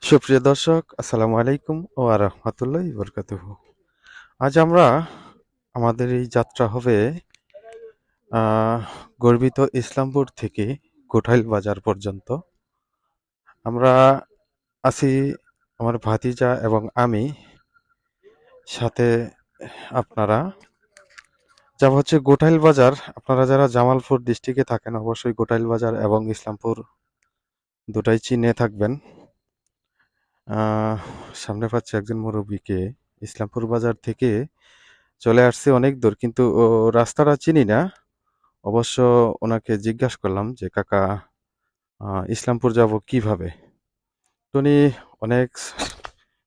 সুপ্রিয় দর্শক, আসসালামু আলাইকুম ওয়া রাহমাতুল্লাহি ওয়া বারাকাতুহু। আজ আমরা আমাদের এই যাত্রা হবে আহ, গর্বিত ইসলামপুর থেকে কোঠাইল বাজার পর্যন্ত। আমরা আছি আমার ভাতিজা এবং আমি, সাথে আপনারা যাব হচ্ছে গোঠাইল বাজার। আপনারা যারা জামালপুর ডিস্ট্রিক্টে থাকেন অবশ্যই গোঠাইল বাজার এবং ইসলামপুর দুটাই চিনে থাকবেন। আহ, সামনে পাচ্ছি একজন মুরব্বীকে। ইসলামপুর বাজার থেকে চলে আসছি অনেক দূর, কিন্তু রাস্তাটা চিনি না। অবশ্য ওনাকে জিজ্ঞাসা করলাম যে কাকা, ইসলামপুর যাব কিভাবে। তো উনি অনেক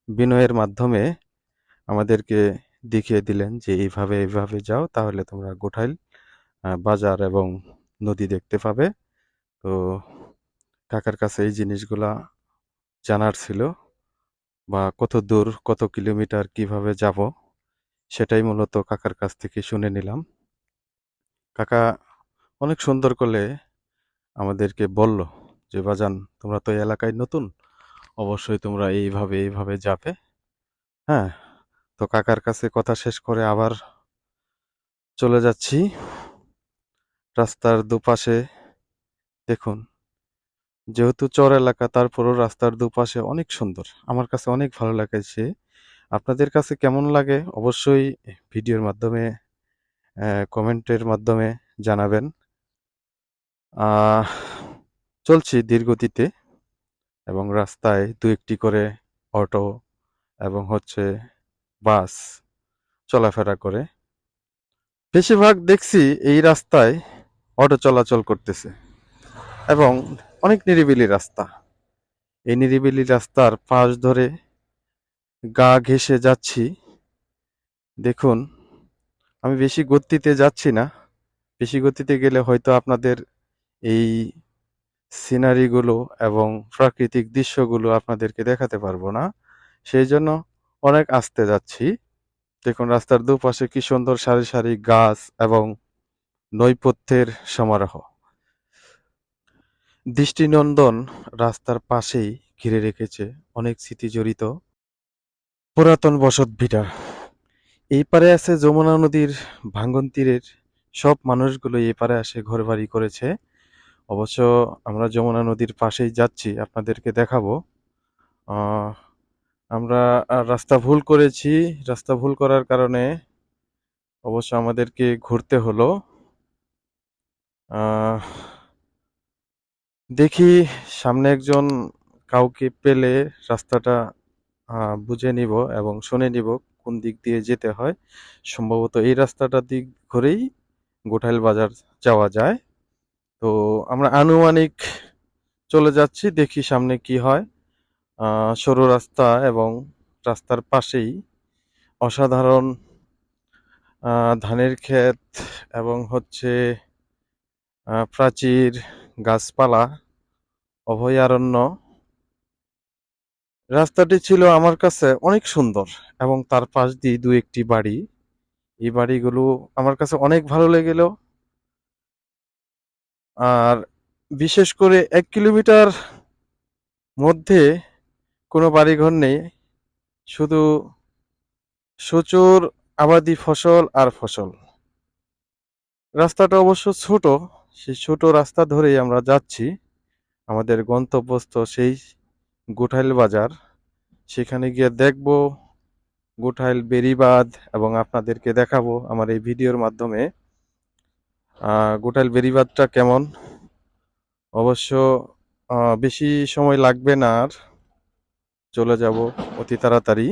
বিনয়ের মাধ্যমে আমাদেরকে দেখিয়ে দিলেন যে এইভাবে এইভাবে যাও, তাহলে তোমরা গোঠাইল বাজার এবং নদী দেখতে পাবে। তো কাকার কাছে এই জিনিসগুলা জানার ছিল, বা কত দূর, কত কিলোমিটার, কিভাবে যাব, সেটাই মূলত কাকার কাছ থেকে শুনে নিলাম। কাকা অনেক সুন্দর করে আমাদেরকে বলল যে বাজান, তোমরা তো এই এলাকায় নতুন, অবশ্যই তোমরা এইভাবে এইভাবে যাবে। হ্যাঁ, তো কাকার কাছে কথা শেষ করে আবার চলে যাচ্ছি। রাস্তার দুপাশে দেখুন, যেহেতু চর এলাকা তারপরও রাস্তার দুপাশে অনেক সুন্দর, আমার কাছে অনেক ভালো লাগছে। আপনাদের কাছে কেমন লাগে অবশ্যই ভিডিওর মাধ্যমে, কমেন্টের মাধ্যমে জানাবেন। আহ চলছি ধীরগতিতে, এবং রাস্তায় দু একটি করে অটো এবং হচ্ছে বাস চলাফেরা করে। বেশিরভাগ দেখছি এই রাস্তায় অটো চলাচল করতেছে, এবং অনেক নিরিবিলি রাস্তা। এই নিরিবিলি রাস্তার পাশ ধরে গা ঘেঁষে যাচ্ছি। দেখুন, আমি বেশি গতিতে যাচ্ছি না। বেশি গতিতে গেলে হয়তো আপনাদের এই সিনারিগুলো এবং প্রাকৃতিক দৃশ্যগুলো আপনাদেরকে দেখাতে পারবো না, সেই জন্য অনেক আস্তে যাচ্ছি। দেখুন রাস্তার দুপাশে কি সুন্দর সারি সারি গাছ এবং নৈপথ্যের সমারোহ। দৃষ্টিনন্দন রাস্তার পাশেই ঘিরে রেখেছে অনেক স্মৃতিজড়িত পুরাতন বসতভিটা। এই পারে আছে যমুনা নদীর ভাঙ্গন তীরের সব মানুষগুলো এই পারে আসে ঘরবাড়ি করেছে। অবশ্য আমরা যমুনা নদীর পাশেই যাচ্ছি, আপনাদেরকে দেখাবো। আহ, আমরা রাস্তা ভুল করেছি। রাস্তা ভুল করার কারণে অবশ্য আমাদেরকে ঘুরতে হলো। আহ, দেখি সামনে একজন কাউকে পেলে রাস্তাটা বুঝে নিব এবং শুনে নিব কোন দিক দিয়ে যেতে হয়। সম্ভবত এই রাস্তাটা দিক ঘুরেই গোঠাইল বাজার যাওয়া যায়। তো আমরা আনুমানিক চলে যাচ্ছি, দেখি সামনে কি হয়। সরু রাস্তা এবং রাস্তার পাশেই অসাধারণ ধানের ক্ষেত এবং হচ্ছে প্রাচীর, গাছপালা, অভয়ারণ্য। রাস্তাটি ছিল আমার কাছে অনেক সুন্দর, এবং তার পাশ দিয়ে দু একটি বাড়ি। এই বাড়িগুলো আমার কাছে অনেক ভালো লেগেল। আর বিশেষ করে 1 কিলোমিটার মধ্যে কোনো বাড়িঘর নেই, শুধু প্রচুর আবাদি ফসল আর ফসল। রাস্তাটা অবশ্য ছোট, সেই ছোট রাস্তা ধরেই আমরা যাচ্ছি আমাদের গন্তব্যস্থ সেই গোঠাইল বাজার। সেখানে গিয়ে দেখব গোঠাইল বেড়িবাঁধ, এবং আপনাদেরকে দেখাবো আমার এই ভিডিওর মাধ্যমে গোঠাইল বেড়িবাঁধটা কেমন। অবশ্য বেশি সময় লাগবে না, আর চলে যাব অতি তাড়াতাড়ি।